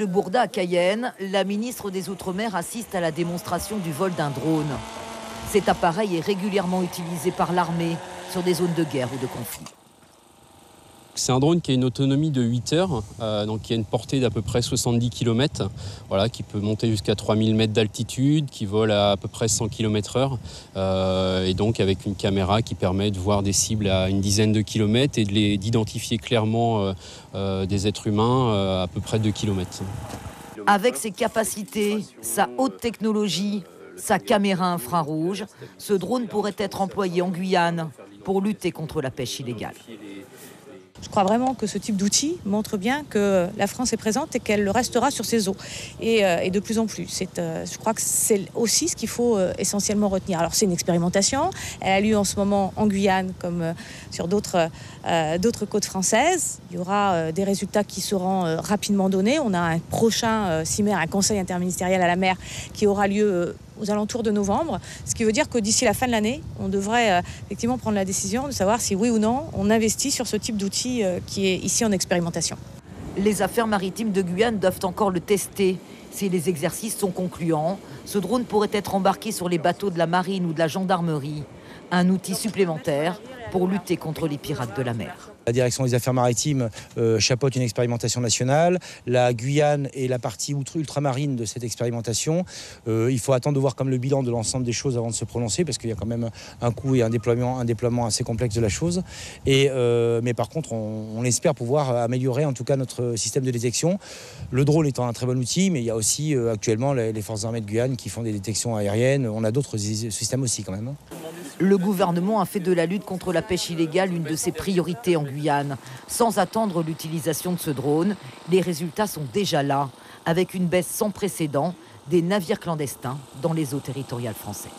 De Bourda à Cayenne, la ministre des Outre-mer assiste à la démonstration du vol d'un drone. Cet appareil est régulièrement utilisé par l'armée sur des zones de guerre ou de conflit. C'est un drone qui a une autonomie de 8 heures, donc qui a une portée d'à peu près 70 km, voilà, qui peut monter jusqu'à 3000 mètres d'altitude, qui vole à peu près 100 km/h, et donc avec une caméra qui permet de voir des cibles à une dizaine de kilomètres et d'identifier clairement des êtres humains à peu près 2 km. Avec ses capacités, sa haute technologie, sa caméra infrarouge, ce drone pourrait être employé en Guyane pour lutter contre la pêche illégale. Je crois vraiment que ce type d'outil montre bien que la France est présente et qu'elle le restera sur ses eaux. Et de plus en plus. Je crois que c'est aussi ce qu'il faut essentiellement retenir. Alors c'est une expérimentation. Elle a lieu en ce moment en Guyane comme sur d'autres côtes françaises. Il y aura des résultats qui seront rapidement donnés. On a un prochain CIMER, un conseil interministériel à la mer qui aura lieu aux alentours de novembre, ce qui veut dire que d'ici la fin de l'année, on devrait effectivement prendre la décision de savoir si oui ou non on investit sur ce type d'outil qui est ici en expérimentation. Les affaires maritimes de Guyane doivent encore le tester. Si les exercices sont concluants, ce drone pourrait être embarqué sur les bateaux de la marine ou de la gendarmerie. Un outil supplémentaire pour lutter contre les pirates de la mer. La direction des affaires maritimes chapeaute une expérimentation nationale. La Guyane est la partie ultramarine de cette expérimentation. Il faut attendre de voir comme le bilan de l'ensemble des choses avant de se prononcer, parce qu'il y a quand même un coût et un déploiement assez complexe de la chose. Mais par contre, on espère pouvoir améliorer en tout cas notre système de détection. Le drone étant un très bon outil, mais il y a aussi actuellement les forces armées de Guyane qui font des détections aériennes. On a d'autres systèmes aussi quand même. Le gouvernement a fait de la lutte contre la pêche illégale une de ses priorités en Guyane. Sans attendre l'utilisation de ce drone, les résultats sont déjà là, avec une baisse sans précédent des navires clandestins dans les eaux territoriales françaises.